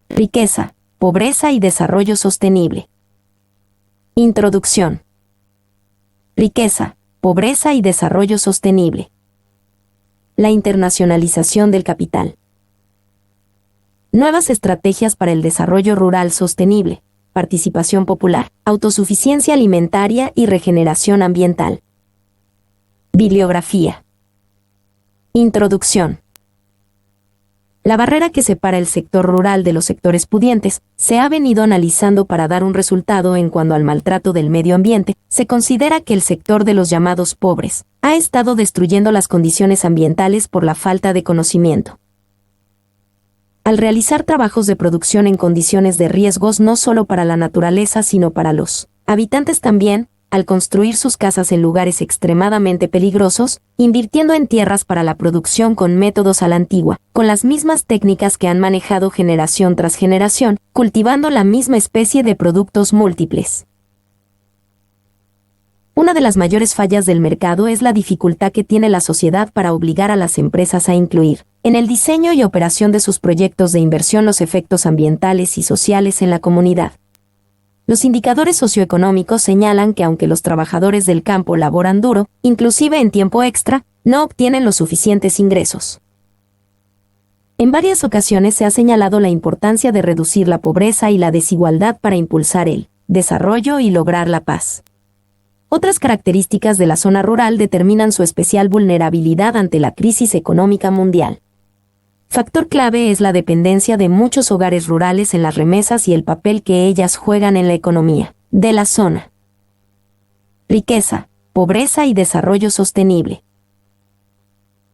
Riqueza, pobreza y desarrollo sostenible. Introducción. Riqueza, pobreza y desarrollo sostenible. La internacionalización del capital. Nuevas estrategias para el desarrollo rural sostenible, participación popular, autosuficiencia alimentaria y regeneración ambiental. Bibliografía. Introducción. La barrera que separa el sector rural de los sectores pudientes se ha venido analizando para dar un resultado en cuanto al maltrato del medio ambiente. Se considera que el sector de los llamados pobres ha estado destruyendo las condiciones ambientales por la falta de conocimiento. Al realizar trabajos de producción en condiciones de riesgos no solo para la naturaleza sino para los habitantes también, al construir sus casas en lugares extremadamente peligrosos, invirtiendo en tierras para la producción con métodos a la antigua, con las mismas técnicas que han manejado generación tras generación, cultivando la misma especie de productos múltiples. Una de las mayores fallas del mercado es la dificultad que tiene la sociedad para obligar a las empresas a incluir, en el diseño y operación de sus proyectos de inversión, los efectos ambientales y sociales en la comunidad. Los indicadores socioeconómicos señalan que aunque los trabajadores del campo laboran duro, inclusive en tiempo extra, no obtienen los suficientes ingresos. En varias ocasiones se ha señalado la importancia de reducir la pobreza y la desigualdad para impulsar el desarrollo y lograr la paz. Otras características de la zona rural determinan su especial vulnerabilidad ante la crisis económica mundial. Factor clave es la dependencia de muchos hogares rurales en las remesas y el papel que ellas juegan en la economía de la zona. Riqueza, pobreza y desarrollo sostenible.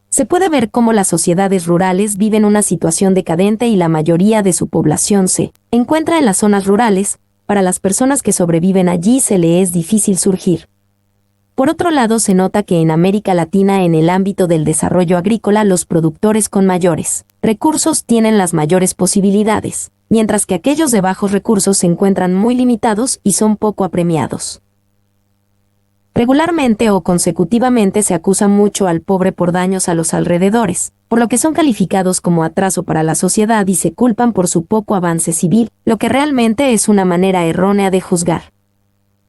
Se puede ver cómo las sociedades rurales viven una situación decadente y la mayoría de su población se encuentra en las zonas rurales. Para las personas que sobreviven allí se le es difícil surgir. Por otro lado, se nota que en América Latina, en el ámbito del desarrollo agrícola, los productores con mayores recursos tienen las mayores posibilidades, mientras que aquellos de bajos recursos se encuentran muy limitados y son poco apremiados. Regularmente o consecutivamente se acusa mucho al pobre por daños a los alrededores, por lo que son calificados como atraso para la sociedad y se culpan por su poco avance civil, lo que realmente es una manera errónea de juzgar.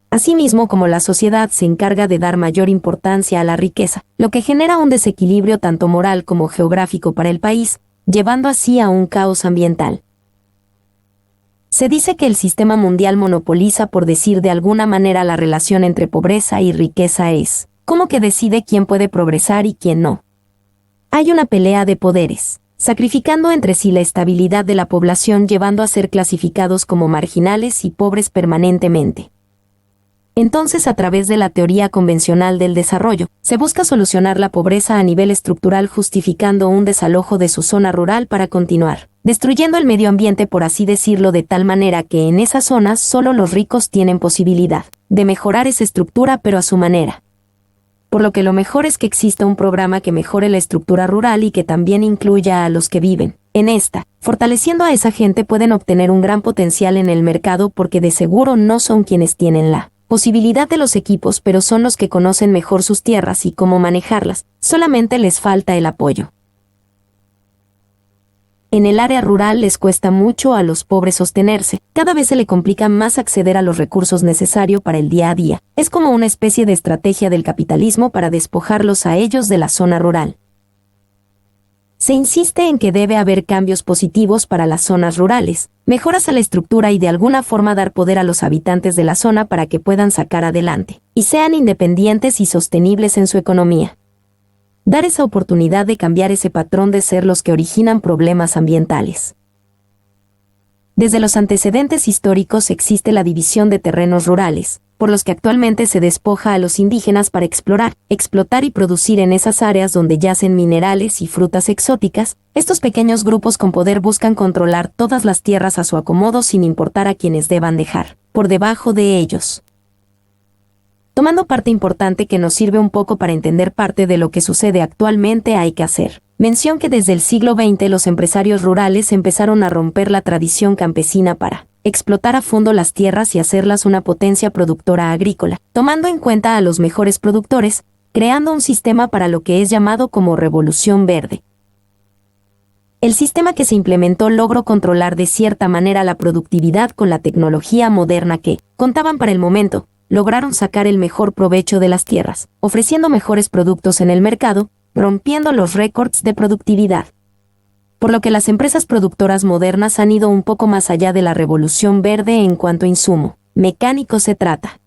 Asimismo, como la sociedad se encarga de dar mayor importancia a la riqueza, lo que genera un desequilibrio tanto moral como geográfico para el país, llevando así a un caos ambiental. Se dice que el sistema mundial monopoliza, por decir de alguna manera, la relación entre pobreza y riqueza es como que decide quién puede progresar y quién no. Hay una pelea de poderes, sacrificando entre sí la estabilidad de la población, llevando a ser clasificados como marginales y pobres permanentemente. Entonces, a través de la teoría convencional del desarrollo, se busca solucionar la pobreza a nivel estructural, justificando un desalojo de su zona rural para continuar destruyendo el medio ambiente, por así decirlo, de tal manera que en esas zonas solo los ricos tienen posibilidad de mejorar esa estructura, pero a su manera. Por lo que lo mejor es que exista un programa que mejore la estructura rural y que también incluya a los que viven en esta. Fortaleciendo a esa gente pueden obtener un gran potencial en el mercado, porque de seguro no son quienes tienen la posibilidad de los equipos, pero son los que conocen mejor sus tierras y cómo manejarlas, solamente les falta el apoyo. En el área rural les cuesta mucho a los pobres sostenerse, cada vez se le complica más acceder a los recursos necesarios para el día a día. Es como una especie de estrategia del capitalismo para despojarlos a ellos de la zona rural. Se insiste en que debe haber cambios positivos para las zonas rurales, mejoras a la estructura y de alguna forma dar poder a los habitantes de la zona para que puedan sacar adelante y sean independientes y sostenibles en su economía. Dar esa oportunidad de cambiar ese patrón de ser los que originan problemas ambientales. Desde los antecedentes históricos existe la división de terrenos rurales, por los que actualmente se despoja a los indígenas para explorar, explotar y producir en esas áreas donde yacen minerales y frutas exóticas. Estos pequeños grupos con poder buscan controlar todas las tierras a su acomodo sin importar a quienes deban dejar por debajo de ellos. Tomando parte importante que nos sirve un poco para entender parte de lo que sucede actualmente, hay que hacer mención que desde el siglo XX los empresarios rurales empezaron a romper la tradición campesina para explotar a fondo las tierras y hacerlas una potencia productora agrícola, tomando en cuenta a los mejores productores, creando un sistema para lo que es llamado como Revolución Verde. El sistema que se implementó logró controlar de cierta manera la productividad con la tecnología moderna que, contaban para el momento, lograron sacar el mejor provecho de las tierras, ofreciendo mejores productos en el mercado, rompiendo los récords de productividad. Por lo que las empresas productoras modernas han ido un poco más allá de la revolución verde en cuanto a insumo mecánico se trata.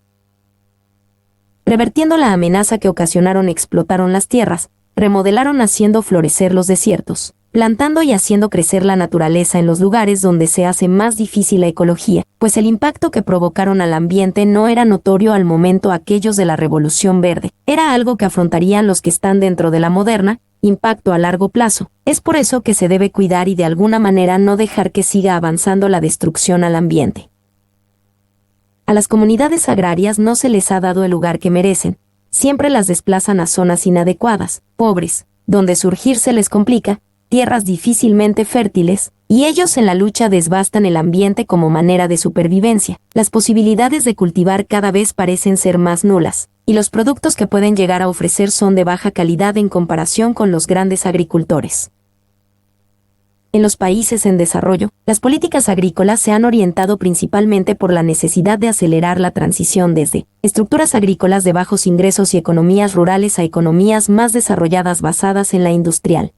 Revertiendo la amenaza que ocasionaron explotaron las tierras, remodelaron haciendo florecer los desiertos, plantando y haciendo crecer la naturaleza en los lugares donde se hace más difícil la ecología, pues el impacto que provocaron al ambiente no era notorio al momento aquellos de la Revolución Verde, era algo que afrontarían los que están dentro de la moderna, impacto a largo plazo. Es por eso que se debe cuidar y de alguna manera no dejar que siga avanzando la destrucción al ambiente. A las comunidades agrarias no se les ha dado el lugar que merecen, siempre las desplazan a zonas inadecuadas, pobres, donde surgir se les complica, tierras difícilmente fértiles, y ellos en la lucha desbastan el ambiente como manera de supervivencia. Las posibilidades de cultivar cada vez parecen ser más nulas, y los productos que pueden llegar a ofrecer son de baja calidad en comparación con los grandes agricultores. En los países en desarrollo, las políticas agrícolas se han orientado principalmente por la necesidad de acelerar la transición desde estructuras agrícolas de bajos ingresos y economías rurales a economías más desarrolladas basadas en la industrial.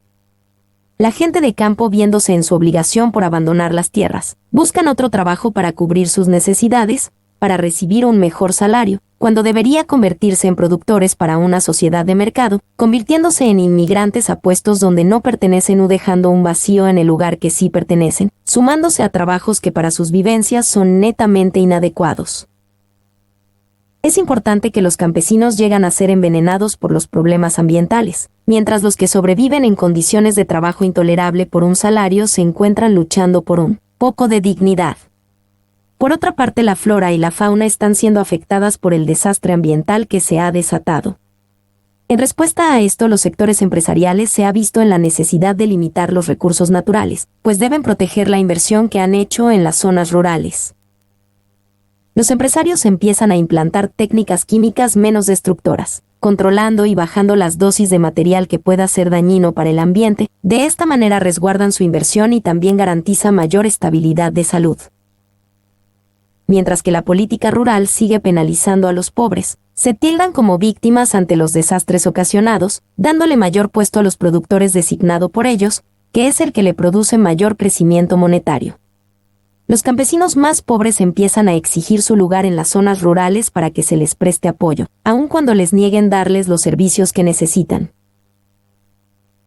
La gente de campo, viéndose en su obligación por abandonar las tierras, buscan otro trabajo para cubrir sus necesidades, para recibir un mejor salario, cuando debería convertirse en productores para una sociedad de mercado, convirtiéndose en inmigrantes a puestos donde no pertenecen o dejando un vacío en el lugar que sí pertenecen, sumándose a trabajos que para sus vivencias son netamente inadecuados. Es importante que los campesinos llegan a ser envenenados por los problemas ambientales, mientras los que sobreviven en condiciones de trabajo intolerable por un salario se encuentran luchando por un poco de dignidad. Por otra parte, la flora y la fauna están siendo afectadas por el desastre ambiental que se ha desatado. En respuesta a esto, los sectores empresariales se ha visto en la necesidad de limitar los recursos naturales, pues deben proteger la inversión que han hecho en las zonas rurales. Los empresarios empiezan a implantar técnicas químicas menos destructoras, controlando y bajando las dosis de material que pueda ser dañino para el ambiente. De esta manera resguardan su inversión y también garantiza mayor estabilidad de salud. Mientras que la política rural sigue penalizando a los pobres, se tildan como víctimas ante los desastres ocasionados, dándole mayor puesto a los productores designado por ellos, que es el que le produce mayor crecimiento monetario. Los campesinos más pobres empiezan a exigir su lugar en las zonas rurales para que se les preste apoyo, aun cuando les nieguen darles los servicios que necesitan.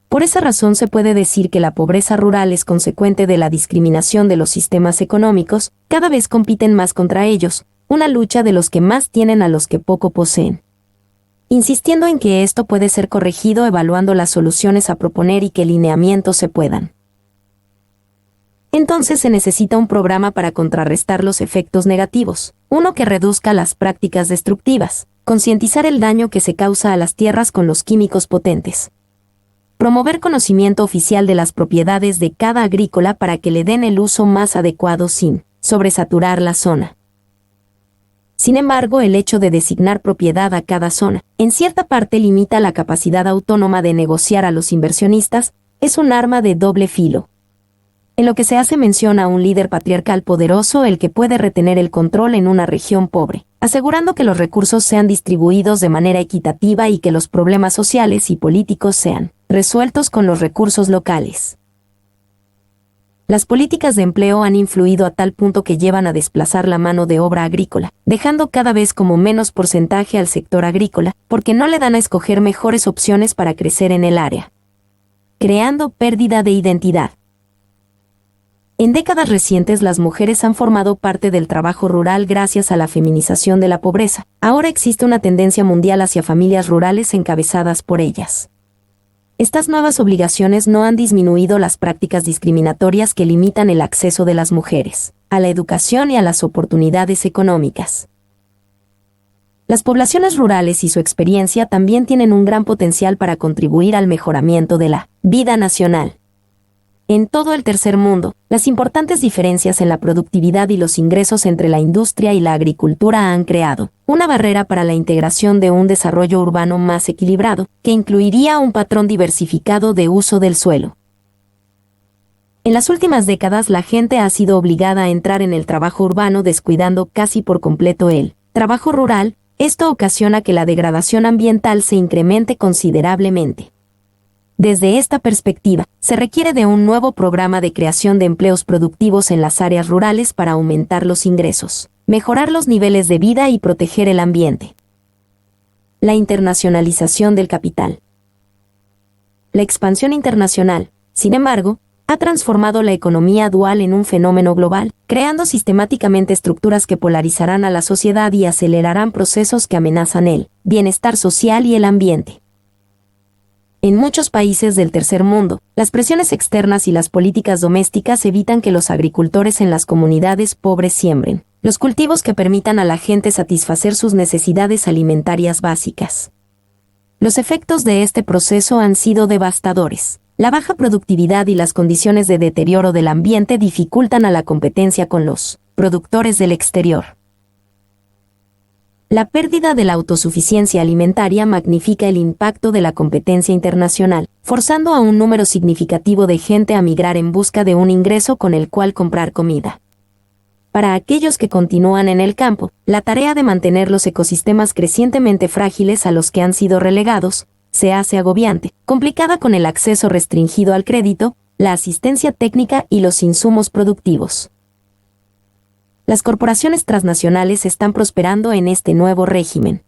Por esa razón se puede decir que la pobreza rural es consecuente de la discriminación de los sistemas económicos, cada vez compiten más contra ellos, una lucha de los que más tienen a los que poco poseen. Insistiendo en que esto puede ser corregido evaluando las soluciones a proponer y qué lineamientos se puedan. Entonces se necesita un programa para contrarrestar los efectos negativos, uno que reduzca las prácticas destructivas, concientizar el daño que se causa a las tierras con los químicos potentes. Promover conocimiento oficial de las propiedades de cada agrícola para que le den el uso más adecuado sin sobresaturar la zona. Sin embargo, el hecho de designar propiedad a cada zona, en cierta parte limita la capacidad autónoma de negociar a los inversionistas, es un arma de doble filo. En lo que se hace mención a un líder patriarcal poderoso el que puede retener el control en una región pobre, asegurando que los recursos sean distribuidos de manera equitativa y que los problemas sociales y políticos sean resueltos con los recursos locales. Las políticas de empleo han influido a tal punto que llevan a desplazar la mano de obra agrícola, dejando cada vez como menos porcentaje al sector agrícola, porque no le dan a escoger mejores opciones para crecer en el área, creando pérdida de identidad. En décadas recientes las mujeres han formado parte del trabajo rural gracias a la feminización de la pobreza. Ahora existe una tendencia mundial hacia familias rurales encabezadas por ellas. Estas nuevas obligaciones no han disminuido las prácticas discriminatorias que limitan el acceso de las mujeres a la educación y a las oportunidades económicas. Las poblaciones rurales y su experiencia también tienen un gran potencial para contribuir al mejoramiento de la vida nacional. En todo el tercer mundo, las importantes diferencias en la productividad y los ingresos entre la industria y la agricultura han creado una barrera para la integración de un desarrollo urbano más equilibrado, que incluiría un patrón diversificado de uso del suelo. En las últimas décadas la gente ha sido obligada a entrar en el trabajo urbano descuidando casi por completo el trabajo rural. Esto ocasiona que la degradación ambiental se incremente considerablemente. Desde esta perspectiva, se requiere de un nuevo programa de creación de empleos productivos en las áreas rurales para aumentar los ingresos, mejorar los niveles de vida y proteger el ambiente. La internacionalización del capital. La expansión internacional, sin embargo, ha transformado la economía dual en un fenómeno global, creando sistemáticamente estructuras que polarizarán a la sociedad y acelerarán procesos que amenazan el bienestar social y el ambiente. En muchos países del tercer mundo, las presiones externas y las políticas domésticas evitan que los agricultores en las comunidades pobres siembren los cultivos que permitan a la gente satisfacer sus necesidades alimentarias básicas. Los efectos de este proceso han sido devastadores. La baja productividad y las condiciones de deterioro del ambiente dificultan a la competencia con los productores del exterior. La pérdida de la autosuficiencia alimentaria magnifica el impacto de la competencia internacional, forzando a un número significativo de gente a migrar en busca de un ingreso con el cual comprar comida. Para aquellos que continúan en el campo, la tarea de mantener los ecosistemas crecientemente frágiles a los que han sido relegados se hace agobiante, complicada con el acceso restringido al crédito, la asistencia técnica y los insumos productivos. Las corporaciones transnacionales están prosperando en este nuevo régimen.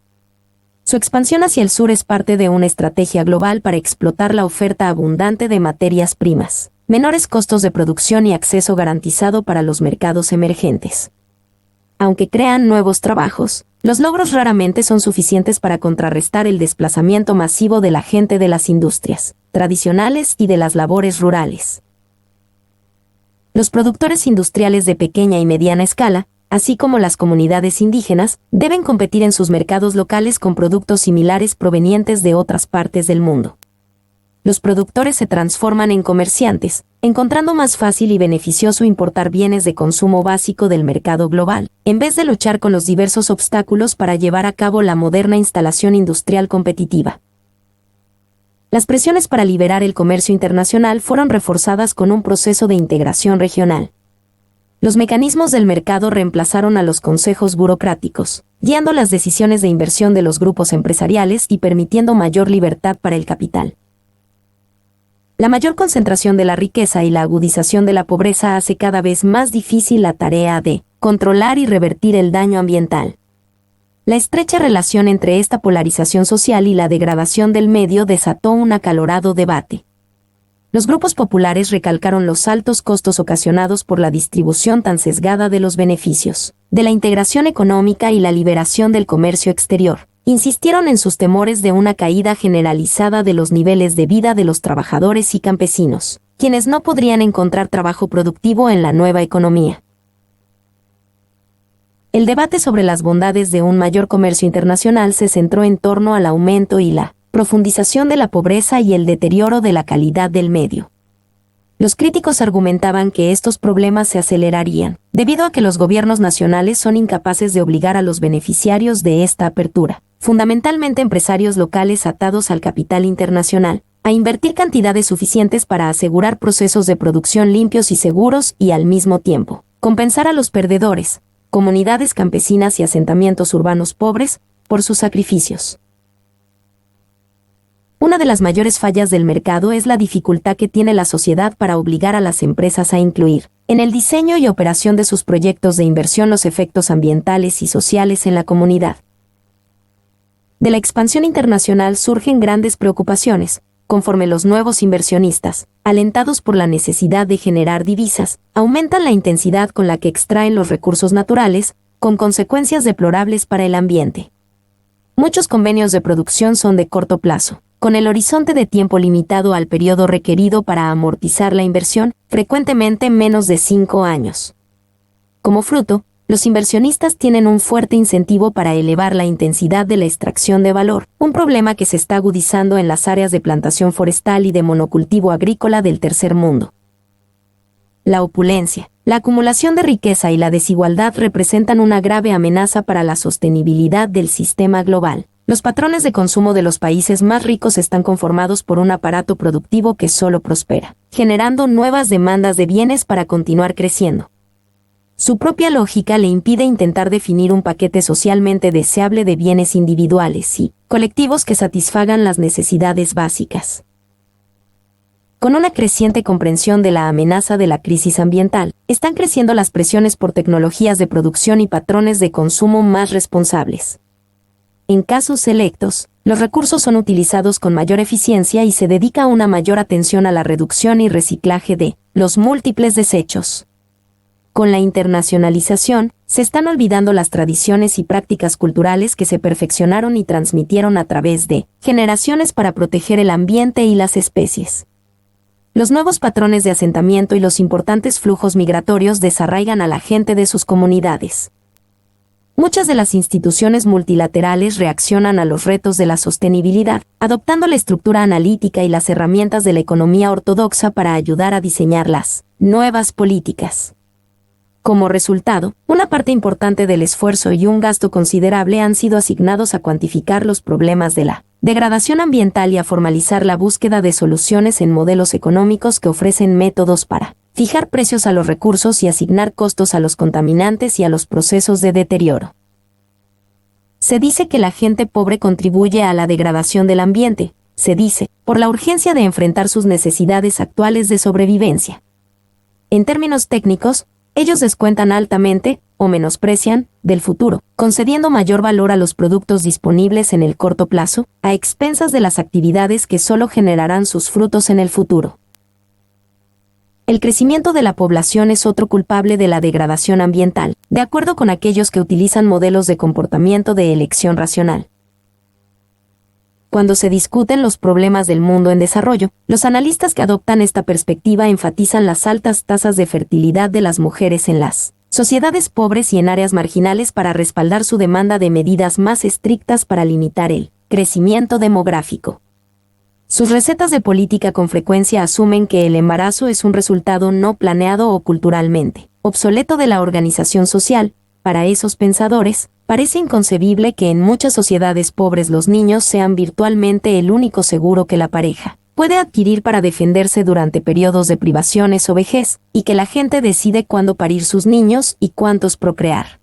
Su expansión hacia el sur es parte de una estrategia global para explotar la oferta abundante de materias primas, menores costos de producción y acceso garantizado para los mercados emergentes. Aunque crean nuevos trabajos, los logros raramente son suficientes para contrarrestar el desplazamiento masivo de la gente de las industrias tradicionales y de las labores rurales. Los productores industriales de pequeña y mediana escala, así como las comunidades indígenas, deben competir en sus mercados locales con productos similares provenientes de otras partes del mundo. Los productores se transforman en comerciantes, encontrando más fácil y beneficioso importar bienes de consumo básico del mercado global, en vez de luchar con los diversos obstáculos para llevar a cabo la moderna instalación industrial competitiva. Las presiones para liberar el comercio internacional fueron reforzadas con un proceso de integración regional. Los mecanismos del mercado reemplazaron a los consejos burocráticos, guiando las decisiones de inversión de los grupos empresariales y permitiendo mayor libertad para el capital. La mayor concentración de la riqueza y la agudización de la pobreza hace cada vez más difícil la tarea de controlar y revertir el daño ambiental. La estrecha relación entre esta polarización social y la degradación del medio desató un acalorado debate. Los grupos populares recalcaron los altos costos ocasionados por la distribución tan sesgada de los beneficios, de la integración económica y la liberación del comercio exterior. Insistieron en sus temores de una caída generalizada de los niveles de vida de los trabajadores y campesinos, quienes no podrían encontrar trabajo productivo en la nueva economía. El debate sobre las bondades de un mayor comercio internacional se centró en torno al aumento y la profundización de la pobreza y el deterioro de la calidad del medio. Los críticos argumentaban que estos problemas se acelerarían, debido a que los gobiernos nacionales son incapaces de obligar a los beneficiarios de esta apertura, fundamentalmente empresarios locales atados al capital internacional, a invertir cantidades suficientes para asegurar procesos de producción limpios y seguros y al mismo tiempo, compensar a los perdedores, comunidades campesinas y asentamientos urbanos pobres, por sus sacrificios. Una de las mayores fallas del mercado es la dificultad que tiene la sociedad para obligar a las empresas a incluir, en el diseño y operación de sus proyectos de inversión, los efectos ambientales y sociales en la comunidad. De la expansión internacional surgen grandes preocupaciones, conforme los nuevos inversionistas, alentados por la necesidad de generar divisas, aumentan la intensidad con la que extraen los recursos naturales, con consecuencias deplorables para el ambiente. Muchos convenios de producción son de corto plazo, con el horizonte de tiempo limitado al periodo requerido para amortizar la inversión, frecuentemente menos de 5 años. Como fruto, los inversionistas tienen un fuerte incentivo para elevar la intensidad de la extracción de valor, un problema que se está agudizando en las áreas de plantación forestal y de monocultivo agrícola del tercer mundo. La opulencia, la acumulación de riqueza y la desigualdad representan una grave amenaza para la sostenibilidad del sistema global. Los patrones de consumo de los países más ricos están conformados por un aparato productivo que solo prospera, generando nuevas demandas de bienes para continuar creciendo. Su propia lógica le impide intentar definir un paquete socialmente deseable de bienes individuales y colectivos que satisfagan las necesidades básicas. Con una creciente comprensión de la amenaza de la crisis ambiental, están creciendo las presiones por tecnologías de producción y patrones de consumo más responsables. En casos selectos, los recursos son utilizados con mayor eficiencia y se dedica una mayor atención a la reducción y reciclaje de los múltiples desechos. Con la internacionalización, se están olvidando las tradiciones y prácticas culturales que se perfeccionaron y transmitieron a través de generaciones para proteger el ambiente y las especies. Los nuevos patrones de asentamiento y los importantes flujos migratorios desarraigan a la gente de sus comunidades. Muchas de las instituciones multilaterales reaccionan a los retos de la sostenibilidad, adoptando la estructura analítica y las herramientas de la economía ortodoxa para ayudar a diseñar las nuevas políticas. Como resultado, una parte importante del esfuerzo y un gasto considerable han sido asignados a cuantificar los problemas de la degradación ambiental y a formalizar la búsqueda de soluciones en modelos económicos que ofrecen métodos para fijar precios a los recursos y asignar costos a los contaminantes y a los procesos de deterioro. Se dice que la gente pobre contribuye a la degradación del ambiente, se dice, por la urgencia de enfrentar sus necesidades actuales de sobrevivencia. En términos técnicos, ellos descuentan altamente, o menosprecian, del futuro, concediendo mayor valor a los productos disponibles en el corto plazo, a expensas de las actividades que solo generarán sus frutos en el futuro. El crecimiento de la población es otro culpable de la degradación ambiental, de acuerdo con aquellos que utilizan modelos de comportamiento de elección racional. Cuando se discuten los problemas del mundo en desarrollo, los analistas que adoptan esta perspectiva enfatizan las altas tasas de fertilidad de las mujeres en las sociedades pobres y en áreas marginales para respaldar su demanda de medidas más estrictas para limitar el crecimiento demográfico. Sus recetas de política con frecuencia asumen que el embarazo es un resultado no planeado o culturalmente obsoleto de la organización social. Para esos pensadores, parece inconcebible que en muchas sociedades pobres los niños sean virtualmente el único seguro que la pareja puede adquirir para defenderse durante periodos de privaciones o vejez, y que la gente decide cuándo parir sus niños y cuántos procrear.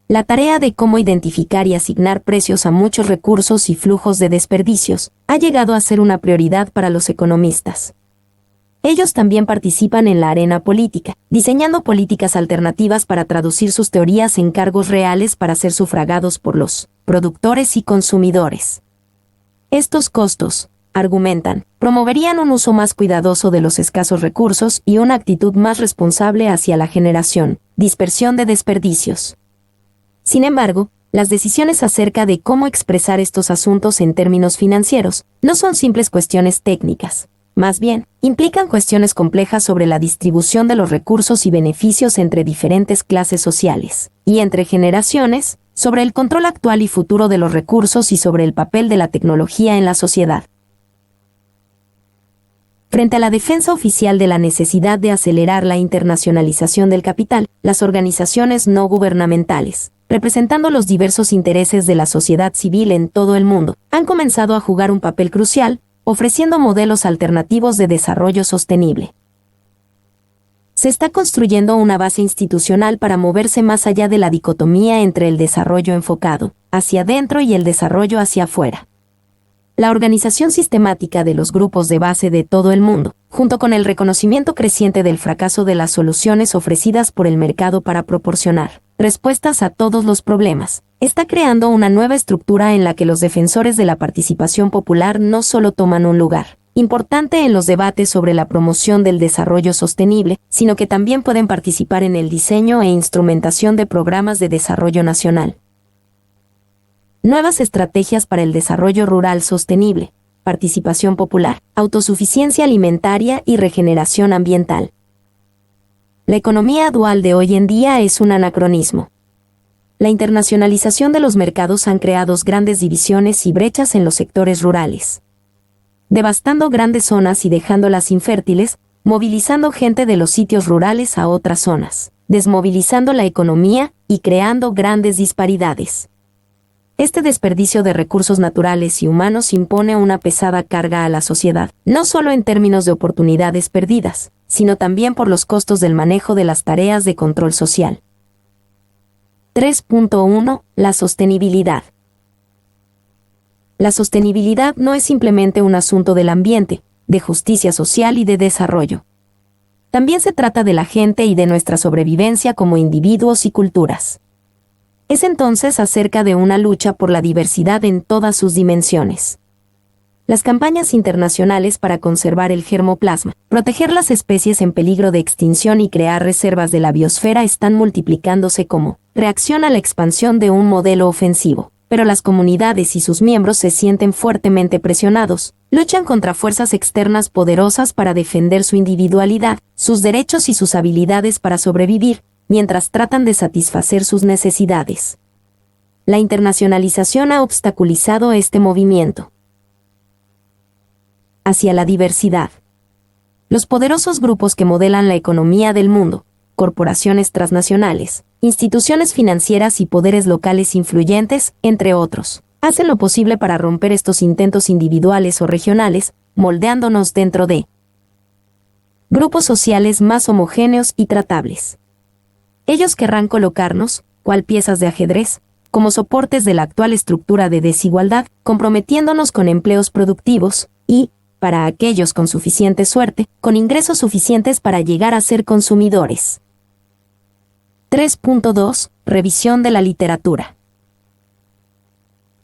La tarea de cómo identificar y asignar precios a muchos recursos y flujos de desperdicios ha llegado a ser una prioridad para los economistas. Ellos también participan en la arena política, diseñando políticas alternativas para traducir sus teorías en cargos reales para ser sufragados por los productores y consumidores. Estos costos, argumentan, promoverían un uso más cuidadoso de los escasos recursos y una actitud más responsable hacia la generación, dispersión de desperdicios. Sin embargo, las decisiones acerca de cómo expresar estos asuntos en términos financieros no son simples cuestiones técnicas. Más bien, implican cuestiones complejas sobre la distribución de los recursos y beneficios entre diferentes clases sociales, y entre generaciones, sobre el control actual y futuro de los recursos y sobre el papel de la tecnología en la sociedad. Frente a la defensa oficial de la necesidad de acelerar la internacionalización del capital, las organizaciones no gubernamentales, representando los diversos intereses de la sociedad civil en todo el mundo, han comenzado a jugar un papel crucial, ofreciendo modelos alternativos de desarrollo sostenible. Se está construyendo una base institucional para moverse más allá de la dicotomía entre el desarrollo enfocado hacia adentro y el desarrollo hacia afuera. La organización sistemática de los grupos de base de todo el mundo, junto con el reconocimiento creciente del fracaso de las soluciones ofrecidas por el mercado para proporcionar respuestas a todos los problemas, está creando una nueva estructura en la que los defensores de la participación popular no solo toman un lugar importante en los debates sobre la promoción del desarrollo sostenible, sino que también pueden participar en el diseño e instrumentación de programas de desarrollo nacional. Nuevas estrategias para el desarrollo rural sostenible, participación popular, autosuficiencia alimentaria y regeneración ambiental. La economía dual de hoy en día es un anacronismo. La internacionalización de los mercados han creado grandes divisiones y brechas en los sectores rurales, devastando grandes zonas y dejándolas infértiles, movilizando gente de los sitios rurales a otras zonas, desmovilizando la economía y creando grandes disparidades. Este desperdicio de recursos naturales y humanos impone una pesada carga a la sociedad, no solo en términos de oportunidades perdidas, sino también por los costos del manejo de las tareas de control social. 3.1. La sostenibilidad. La sostenibilidad no es simplemente un asunto del ambiente, de justicia social y de desarrollo. También se trata de la gente y de nuestra sobrevivencia como individuos y culturas. Es entonces acerca de una lucha por la diversidad en todas sus dimensiones. Las campañas internacionales para conservar el germoplasma, proteger las especies en peligro de extinción y crear reservas de la biosfera están multiplicándose como reacción a la expansión de un modelo ofensivo. Pero las comunidades y sus miembros se sienten fuertemente presionados, luchan contra fuerzas externas poderosas para defender su individualidad, sus derechos y sus habilidades para sobrevivir, mientras tratan de satisfacer sus necesidades. La internacionalización ha obstaculizado este movimiento hacia la diversidad. Los poderosos grupos que modelan la economía del mundo, corporaciones transnacionales, instituciones financieras y poderes locales influyentes, entre otros, hacen lo posible para romper estos intentos individuales o regionales, moldeándonos dentro de grupos sociales más homogéneos y tratables. Ellos querrán colocarnos, cual piezas de ajedrez, como soportes de la actual estructura de desigualdad, comprometiéndonos con empleos productivos y, para aquellos con suficiente suerte, con ingresos suficientes para llegar a ser consumidores. 3.2. Revisión de la literatura.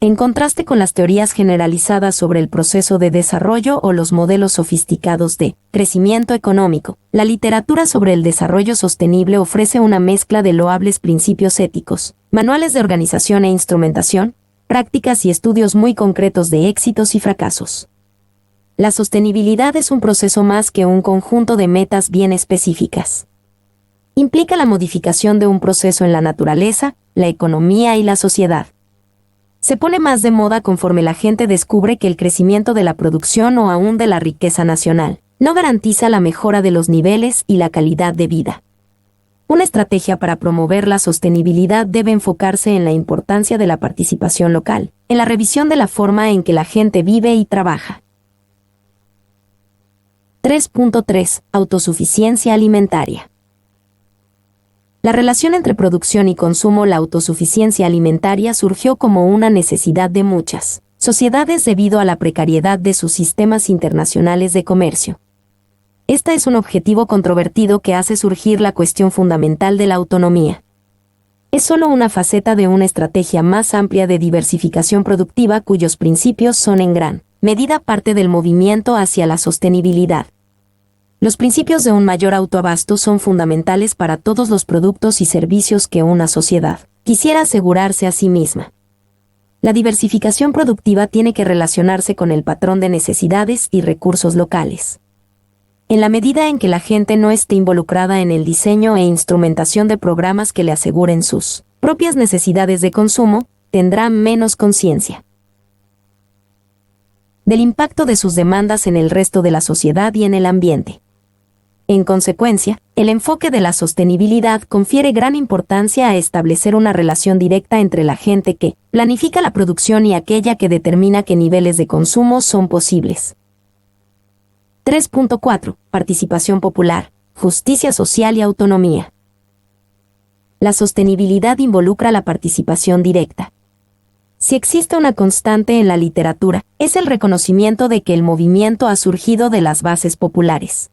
En contraste con las teorías generalizadas sobre el proceso de desarrollo o los modelos sofisticados de crecimiento económico, la literatura sobre el desarrollo sostenible ofrece una mezcla de loables principios éticos, manuales de organización e instrumentación, prácticas y estudios muy concretos de éxitos y fracasos. La sostenibilidad es un proceso más que un conjunto de metas bien específicas. Implica la modificación de un proceso en la naturaleza, la economía y la sociedad. Se pone más de moda conforme la gente descubre que el crecimiento de la producción o aún de la riqueza nacional no garantiza la mejora de los niveles y la calidad de vida. Una estrategia para promover la sostenibilidad debe enfocarse en la importancia de la participación local, en la revisión de la forma en que la gente vive y trabaja. 3.3. Autosuficiencia alimentaria. La relación entre producción y consumo, la autosuficiencia alimentaria, surgió como una necesidad de muchas sociedades debido a la precariedad de sus sistemas internacionales de comercio. Este es un objetivo controvertido que hace surgir la cuestión fundamental de la autonomía. Es solo una faceta de una estrategia más amplia de diversificación productiva cuyos principios son en gran medida parte del movimiento hacia la sostenibilidad. Los principios de un mayor autoabasto son fundamentales para todos los productos y servicios que una sociedad quisiera asegurarse a sí misma. La diversificación productiva tiene que relacionarse con el patrón de necesidades y recursos locales. En la medida en que la gente no esté involucrada en el diseño e instrumentación de programas que le aseguren sus propias necesidades de consumo, tendrá menos conciencia del impacto de sus demandas en el resto de la sociedad y en el ambiente. En consecuencia, el enfoque de la sostenibilidad confiere gran importancia a establecer una relación directa entre la gente que planifica la producción y aquella que determina qué niveles de consumo son posibles. 3.4. Participación popular, justicia social y autonomía. La sostenibilidad involucra la participación directa. Si existe una constante en la literatura, es el reconocimiento de que el movimiento ha surgido de las bases populares.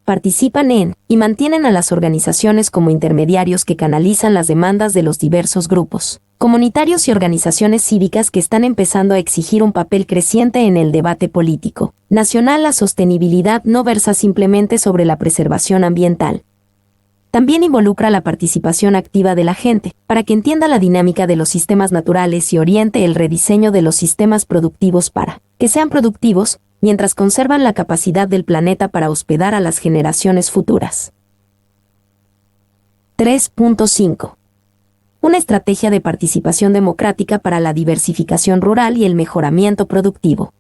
Participan en y mantienen a las organizaciones como intermediarios que canalizan las demandas de los diversos grupos comunitarios y organizaciones cívicas que están empezando a exigir un papel creciente en el debate político nacional. La sostenibilidad no versa simplemente sobre la preservación ambiental. También involucra la participación activa de la gente, para que entienda la dinámica de los sistemas naturales y oriente el rediseño de los sistemas productivos para que sean productivos, mientras conservan la capacidad del planeta para hospedar a las generaciones futuras. 3.5. Una estrategia de participación democrática para la diversificación rural y el mejoramiento productivo.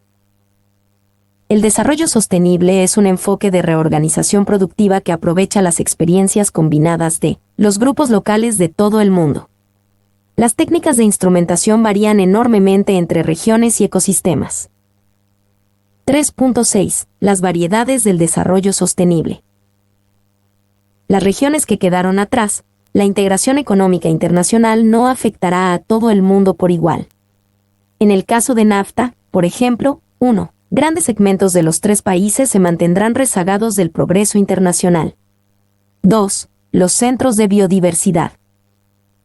El desarrollo sostenible es un enfoque de reorganización productiva que aprovecha las experiencias combinadas de los grupos locales de todo el mundo. Las técnicas de instrumentación varían enormemente entre regiones y ecosistemas. 3.6. Las variedades del desarrollo sostenible. Las regiones que quedaron atrás, la integración económica internacional no afectará a todo el mundo por igual. En el caso de NAFTA, por ejemplo, 1. Grandes segmentos de los 3 países se mantendrán rezagados del progreso internacional. 2. Los centros de biodiversidad.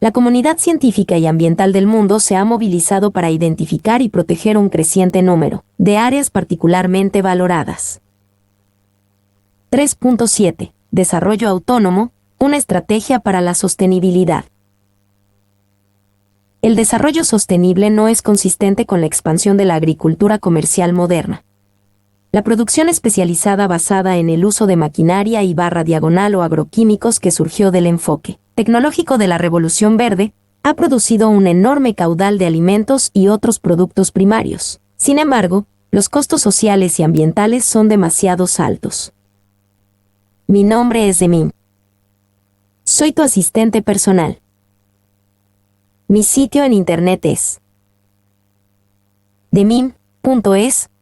La comunidad científica y ambiental del mundo se ha movilizado para identificar y proteger un creciente número de áreas particularmente valoradas. 3.7. Desarrollo autónomo, una estrategia para la sostenibilidad. El desarrollo sostenible no es consistente con la expansión de la agricultura comercial moderna. La producción especializada basada en el uso de maquinaria y barra diagonal o agroquímicos que surgió del enfoque tecnológico de la Revolución Verde ha producido un enorme caudal de alimentos y otros productos primarios. Sin embargo, los costos sociales y ambientales son demasiado altos. Mi nombre es Demim. Soy tu asistente personal. Mi sitio en internet es demim.es.tl.